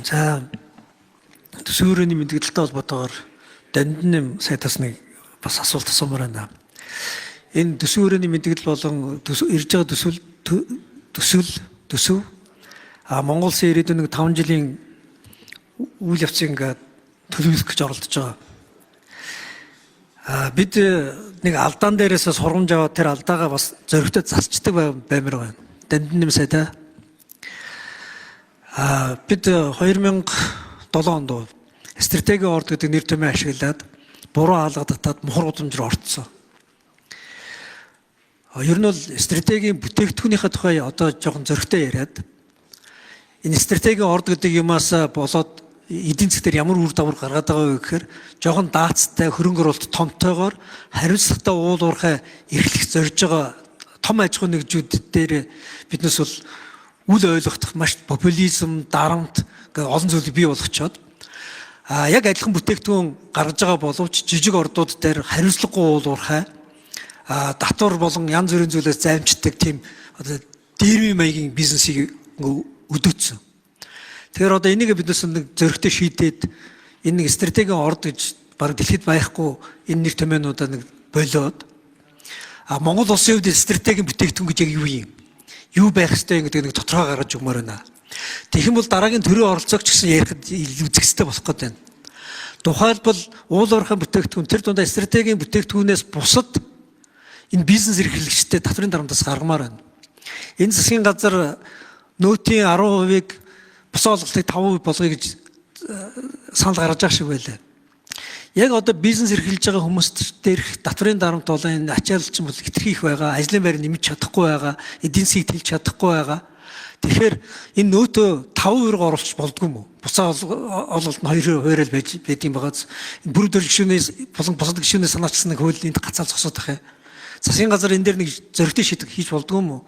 За төсөөрөний мэдээлэлтэй холбоотойгоор Дандин сайтаас нэг бас асуулт асуумаар байна. Энэ төсөөрөний мэдээлэл болон ирж байгаа төсөв Монгол Улсын ирээдүйн нэг 5 жилийн үйл явцыг ингээд төлөвлөх гэж оролдож байгаа. Бид нэг алдаан дээрээс сургамж аваад тэр алдаагаа бас зөрөгтэй засчдаг баймар байна. Дандин сайтай. Бид 2007 онд стратегийн орд гэдэг нэр томьёо ашиглаад буруу хаалгадтаад мухар гудамж руу орцсон. Ер нь бол стратегийн бүтээгдэхүүнийхээ тухай одоо жоохон зөрөгтэй яриад энэ стратегийн орд гэдэг юмас болоод эдийн засгаар ямар үр дагавар гаргаад байгаа вэ гэхээр жоохон даацтай хөрөнгө оруулалт томтойгоор хариуцлагатай уул уурхай эрхлэх зорж байгаа том аж ахуй нэгжүүд дээр биднес бол үл ойлгох маш популизм, дарамт гэх олон зүйлийг бий болгочоод яг адилхан бүтээгдэхүүн гаргаж байгаа боловч жижиг ордууд дээр хариуцлагагүй уул уурхай татвар болон янз бүрийн зүйлээс займчдаг тийм одоо дээрвийн маягийн бизнесийг өдөөцсөн. Тэгэхээр одоо энийг биднес нэг зөрөгтэй шийдээд энэ нэг стратегийн орд гэж баг дэлхийд байхгүй энэ нэр томьёонуудаа нэг болоод Монгол улсын хувьд стратегийн бүтээгдэхүүн гэж яг юу юм? Юу байх ёстой гэдэг нэг тодорхой гаргаж өгмөр байна. Тэгэх юм бол дараагийн төрийн оролцоогч гэсэн ярихад үзэсгэлэнтэй болох гээд байна. Тухайлбал уул уурхай бүтээгдэхүүн тэр дундаа стратегийн бүтээгдэхүүнээс бусад энэ бизнес эрхлэгчтэй татврын дарамтаас гаргамаар байна. Энэ засгийн газар нөөтийн 10%-ийг бус олголтыг 5% болгоё гэж санал гаргаж байгаа шиг байлаа. Яг одоо бизнес эрхэлж байгаа хүмүүст дээрх татврын дарамт болон энэ ачааллчин бол хэтэрхий их байгаа, ажлын байр нэмж чадахгүй байгаа, эдийн засгийг тэлж чадахгүй байгаа. Тэгэхээр энэ нөөтөө 5% оруулах болдгүй мүү? Буцаа ололт нь 2% л байд юм байгааз. Энэ бүр дөр гишүүнээс болон бусад гишүүнээс санаачсан нэг хууль энд гацаал зогсоод байх юм. Засгийн газар энэ дээр нэг зөрөгтэй шийдвэр хийж болдгүй мүү?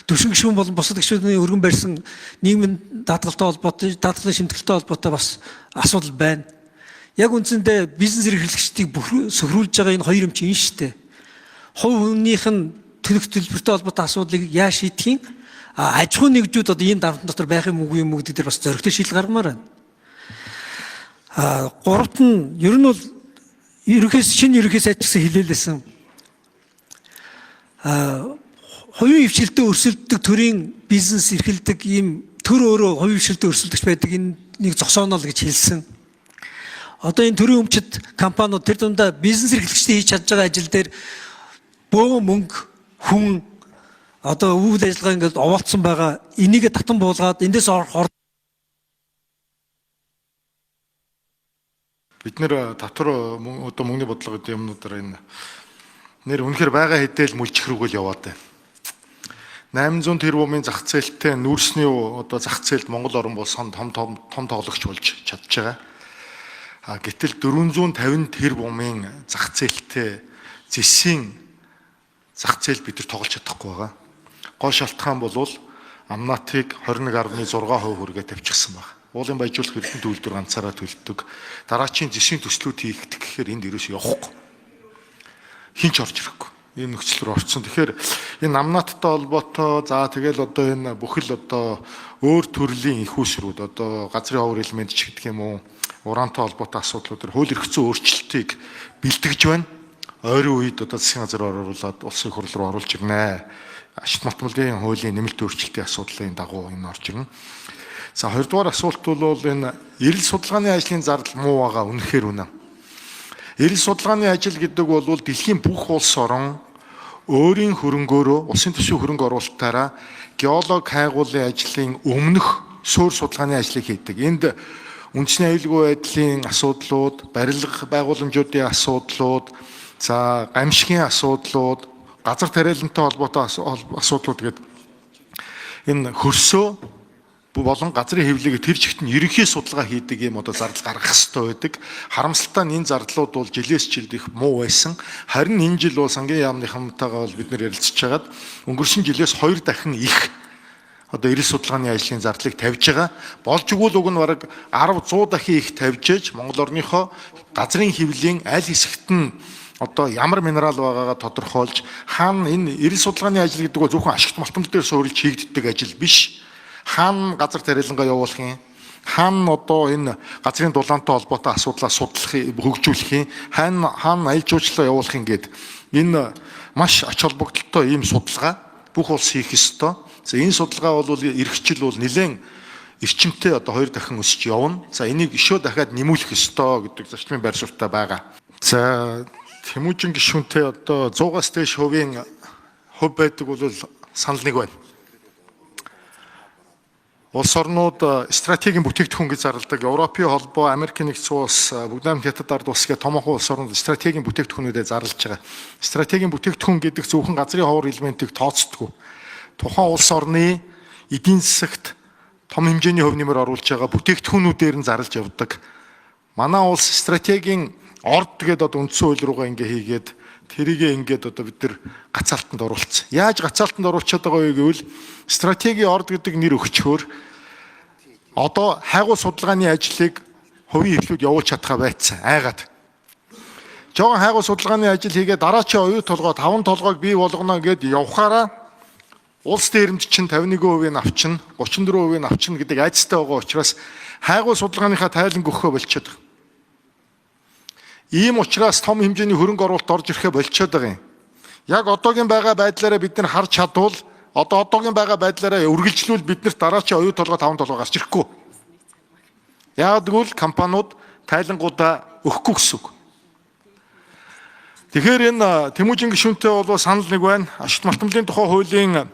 Төвшин гишүүн болон бусад гишүүний өргөн барьсан нийгмийн даатгалтай холбоотой, даатгалын шимтгэлтэй холбоотой бас асуудал байна. Яг үндсэндээ бизнес эрхлэгчдийг сөхрүүлж байгаа энэ хоёр юм чинь шүү дээ. Хувь хүнийх нь төлөх төлбөртэй холбоотой асуудлыг яа шийдэх юм? Аж ахуй нэгжүүд одоо энэ дарамт дотор байх юм үгүй юм уу гэдэг дээр бас зөрөгтэй шийдэл гаргамаар байна. Гуравт нь ер нь бол шинэ ерөнхий сайд гэсэн хэлээлсэн. Хувийн хвшилтэд өрсөлддөг төрийн бизнес эрхэлдэг ийм төр өөрөө хувийн хвшилтэд өрсөлдөгч байдаг энийг зогсооно л гэж хэлсэн. Одоо энэ төрийн өмчит компаниуд тэр дундаа бизнес эрхлэгчдийн хийж чадж байгаа ажил дээр бөөн мөнгө, хүн одоо үйл ажиллагаа ингээд овоолцсон байгаа. Энийг татан буулгаад эндээс бид нэр татвар одоо мөнгөний бодлого гэдэг юмнуудаар энэ нэр үнэхээр байгаа хэдэл мүлжих рүүгэл яваад байна. 800 тэрбумын зах зээлтэй нүүрсний одоо зах зээлд Монгол орн болсон том тоглогч болж чадж байгаа. Гэтэл 450 тэрбумын зах зээлтэй зэсийн зах зээл бид нар тоглож чадахгүй байгаа. Гол шалтгаан бол амнаатыг 21.6% хүргээ тавьчихсан байна. Уулын баяжуулах эрдэнэ төлөвлөлтөөр ганцаараа төлдөг. Дараачийн зэсийн төслүүд хийгдэх гэхээр энд ерөөс явахгүй. Хинч орж ирэхгүй. Энэ нөхцөл рүү орсон. Тэгэхээр энэ амнааттай холбоотой тэгэл одоо энэ бүхэл одоо өөр төрлийн их усрууд одоо газрын ховор элемент ч гэдэг юм уу ураантай холбоотой асуудлууд төр хууль эрх зүйн өөрчлөлтийг бэлтгэж байна. Ойрын үед одоо засгийн газар оруулаад улсын хурл руу оруулж ирнэ. Ашигт малтмалын хуулийн нэмэлт өөрчлөлтийн асуудлын дагуу энэ орж ирнэ. За хоёрдугаар асуулт бол энэ эрэл судалгааны ажлын зардал муу байгаа үнэхээр үнэ. Эрэл судалгааны ажил гэдэг бол дэлхийн бүх улс орон өөрийн хөрөнгөөрөө улсын төсвийн хөрөнгө оруулалтаараа геолог хайгуулын ажлын өмнөх суурь судалгааны ажлыг хийдэг. Энд үндэсний аюулгүй байдлын асуудлууд, барилга байгууламжуудын асуудлууд, за гамшигын асуудлууд, газар тариалантай холбоотой асуудлууд гэдэг энэ хөрсөө болон газрын хэвлэлийг тэр чигт нь ерөнхий судалгаа хийдэг юм одоо зардал гаргах хэрэгтэй байдаг. Харамсалтай нь энэ зардлууд бол жилээс жилд их муу байсан. Харин энэ жил бол сангийн яамныхантайгаа бол бид нэр ярилцж хагаад өнгөрсөн жилээс 2 дахин их одоо эрэл судалгааны ажлын зардлыг тавьж байгаа. Болж игэл уг нь бараг 10-100 дахин их тавьж ээж Монгол орныхоо газрын хэвлэлийн аль хэсэгт нь одоо ямар минерал байгаагаа тодорхойлж хаана энэ эрэл судалгааны ажил гэдэг нь зөвхөн ашигт малтмал дээр суурилж хийгддэг ажил биш. Хаана газар тариалангаа явуулах юм, хаана одоо энэ газрын дулаантай холбоотой асуудлаа судлахыг хөгжүүлэх юм, хаана аялал жуулчлалаа явуулах юм гээд энэ маш ач холбогдолтой ийм судалгаа бүх улс хийх ёстой. За энэ судалгаа бол ирэх жил бол нэлээд эрчимтэй одоо 2 дахин өсч явна. За энийг өшөө дахиад нэмүүлэх ёстой гэдэг зарчмын байр суурьтай байгаа. За Тэмүүжин гишүүнтэй одоо 100-аас дээш хувийн хувь байдаг бол санал нэг байна. Улс орнууд стратегийн бүтээгдэхүүн гэж зарладаг Европын холбоо, Америкийн нэгдсэн улс, Бүгд найрамдын Хятад ард улс гэх томоохон улс орнууд стратегийн бүтээгдэхүүнүүдэд зарлаж байгаа. Стратегийн бүтээгдэхүүн гэдэг зөвхөн газрын ховор элементийг тооцдоггүй. Тухайн улс орны эдийн засагт том хэмжээний хөв нэмэр оруулж байгаа бүтээгдэхүүнүүдээр нь зарлж явдаг. Манай улс стратегийн орд гэдэг одоо үндсэн хууль руугаа ингээ хийгээд тэрийгээ ингээд одоо бид нар гацаалтанд оруулсан. Яаж гацаалтанд оруулчихад байгаа вэ гэвэл стратегийн орд гэдэг нэр өгчхөөр одоо хайгуу судалгааны ажлыг хувийн эхлүүд явуулж чадхаа байцсан айгаад. Жогон хайгуу судалгааны ажил хийгээд дараачийн оюу толгой 5 толгойг бий болгоно гэд явхаараа улс дээрэмд чинь 51% авчин, 34% авчин гэдэг айцтай байгаа учраас хайгуу судалгааныхаа тайлан өгөхөө болчиход байгаа. Ийм учраас том хэмжээний хөрөнгө оруулалт орж ирэхэ болчиход байгаа юм. Яг одоогийн байгаа байдлаараа бид нар харж чадвал одоогийн байгаа байдлаараа үргэлжлүүл биднэрт дараачийн оюу толгой 5 толгой гарч ирэхгүй. Яг тэгвэл компаниуд тайлангуудаа өгөхгүй гэсэн үг. Тэгэхээр энэ Тэмүүжин гишүүнтэй бол санал нэг байна. Ашигт малтмалын тухай хуулийн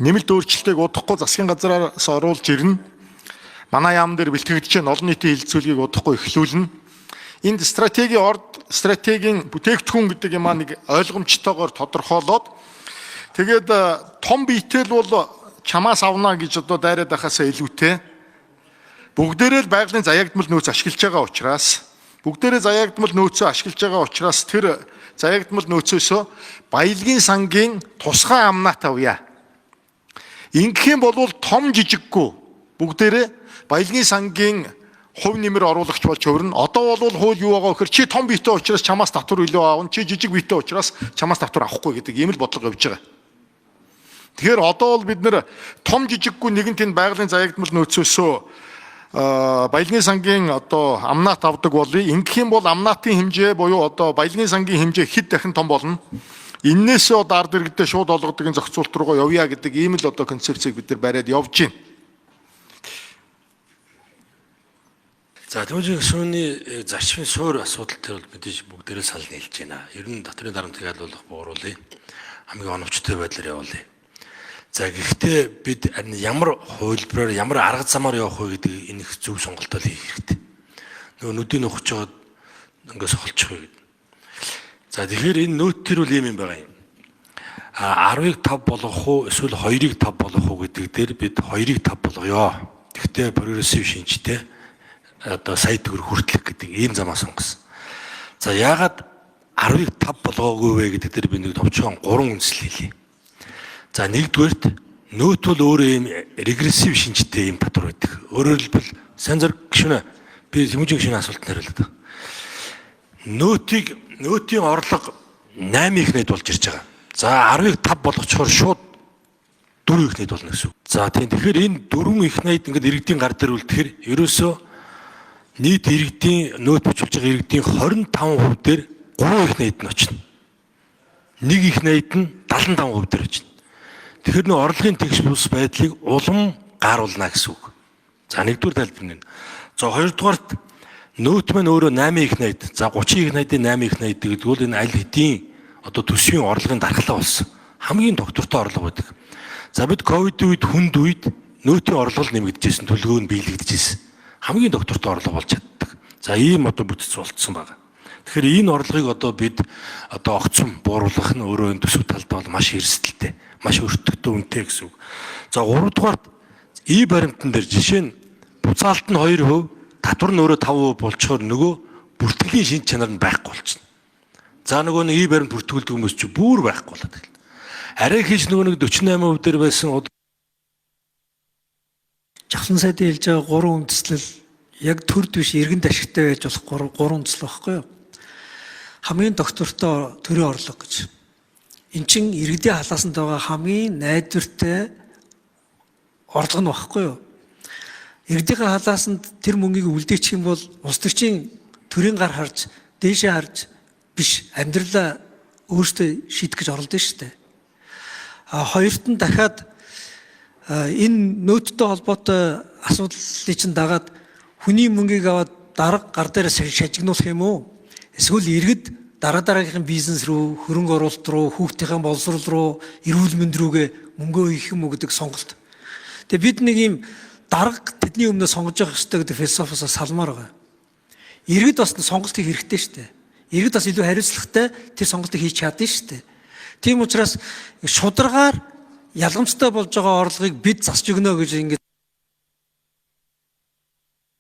нэмэлт өөрчлөлтийг удахгүй засгийн газраас оруулж ирнэ. Манай яам дээр бэлтгэгдэж байгаа олон нийтийн хилцүүлгийг удахгүй эхлүүлнэ. Энд стратегийн бүтээгдэхүүн гэдэг юм нэг ойлгомжтойгоор тодорхойлоод тэгээд том биетэл бол чамаас авна гэж одоо дайраад байхаасаа илүүтэй бүгдээрээ л байгалийн заяагдмал нөөц ашиглаж байгаа учраас тэр заяагдмал нөөцөөсөө баялагын сангийн тусгай амнат авъя. Ингэх юм бол том жижиггүй бүгдээрээ баялагын сангийн хувь нэмэр оруулагч болж хувирна. Одоо бол хууль юу байгаа вэхээр чи том биетэй учраас чамаас татвар илүү аавна, чи жижиг биетэй учраас чамаас татвар авахгүй гэдэг ийм л бодлого явж байгаа. Тэгэхээр одоо бол бид нэр том жижиггүй нэгэн тэнд байгалийн заяагдмал нөөцөөсөө баялагын сангийн одоо амнат авдаг болъё. Ингэх юм бол амнатын хэмжээ буюу одоо баялагын сангийн хэмжээ хэд дахин том болно. Иннээсээ одоо ард иргэдээ шууд олгодгийн зохицуулт руугаа явъя гэдэг ийм л одоо концепцийг бид нар бариад явж байна. За Тэмүүжин гишүүний зарчмын суур асуудал төр бол мэдээж бүгдээрээ санал нийлж байна. Ер нь дотрын дарамтыг алуулах бууруулъя. Хамгийн оновчтой байдлаар явуулъя. За гэхдээ бид ямар хувилбараар ямар арга замаар явах вэ гэдэг энэ их зөв сонголтоо хийх хэрэгтэй. Нөгөө нүдийн ухаж жоод ингээс холчих вэ гэдэг. За тэгэхээр энэ нөт төр бол юм байгаа юм. 10-ыг 5 болгох уу эсвэл 2-ыг 5 болгох уу гэдэг дээр бид 2-ыг 5 болгоё. Гэхдээ прогрессив шинжтэй одоо сая төгрөг хүртэлх гэдэг ийм замаа сонгосон. За яагаад 10-ыг 5 болгоогүй вэ гэдэг дээр би нэг товчхон 3 үндсэл хэлье. За нэгдүгээрт нөт бол өөрөө ийм регрессив шинжтэй ийм татвар байдаг. Өөрөөр хэлбэл сайн зэрэг гişүнэ би Тэмүүжин гişүнэ асуултанд хариулдаг. Нөтийн орлого 8 их найд болж ирж байгаа. За 10-ыг 5 болгочхоор шууд 4 их найд болно гэсэн үг. За тийм тэгэхээр энэ 4 их найд ингээд иргэдийн гар дээр үлдэхэр ерөөсөө нийт иргэдийн нөт бичүүлж байгаа иргэдийн 25% дээр 3 их найд нь очно. Нэг их найд нь 75% дээр очно. Тэгэхээр нөө орлогын тэгш бус байдлыг улам гааруулна гэсэн үг. За нэгдүгээр тайлбар нь. За хоёрдугаарт нөт маань өөрөө 8 их найд. За 30 их найдын 8 их найд гэдэг бол энэ аль хэдийн одоо төсвийн орлогын дархлаа болсон. Хамгийн доктортой орлого байдаг. За бид ковид үед хүнд үед нөтийн орлого нэмэгдэжсэн, төлгөө нь биелэгдэжсэн. Хамгийн доктортой орлого болж чаддаг. За ийм одоо бүтц болцсон байна. Тэгэхээр энэ орлогыг одоо бид одоо огцом бууруулах нь өөрөө энэ төсөв талд бол маш эрсдэлтэй, маш өртөгтэй үнэтэй гэсэн үг. За 3 дугаарт и баримтан дээр жишээ нь буцаалт нь 2%, татвар нь өөрөө 5% болчоор нөгөө бүртгэлийн шинж чанар нь байхгүй болчихно. За нөгөө нэг и баримт бүртгүүлдэг хүмүүс чи бүр байхгүй болоод байна. Арай хийж нөгөө нэг 48% дээр байсан Жавсан сайдын хэлж байгаа 3 үндэслэл яг төр дэвш иргэн ашигтай байж болох 3 үндэслэл багхгүй юу? Хамгийн доктортой төрийн орлого гэж. Эн чин иргэдийн халаасанд байгаа хамгийн найдвартай орлого нь багхгүй юу? Иргэдийн халаасанд тэр мөнгийг үлдээчих юм бол улс төрчийн төрийн гар харж, дээшээ харж биш амьдралаа өөртөө шийдэх гэж оролдсон шүү дээ. Хоёрт нь дахиад энэ нөөцтэй холбоотой асуудлыг чинь дагаад хүний мөнгийг аваад дарга гар дээр шажигнуулах юм уу? Эсвэл иргэд дараагийнхын бизнес рүү, хөрөнгө оруулалт руу, хүүхдийн боловсрол руу, эрүүл мэнд рүүгээ мөнгөө хийх юм уу гэдэг сонголт. Тэгээ бид нэг юм дарга тэдний өмнө сонгож явах хэрэгтэй гэдэг философиос салмаар байгаа. Иргэд бас сонголтыг хэрэгтэй шүү дээ. Иргэд бас илүү хариуцлагатай тэр сонголтыг хийж чадна шүү дээ. Тийм учраас шударгаар ялгамжтай болж байгаа орлогыг бид засч өгнө гэж ингэж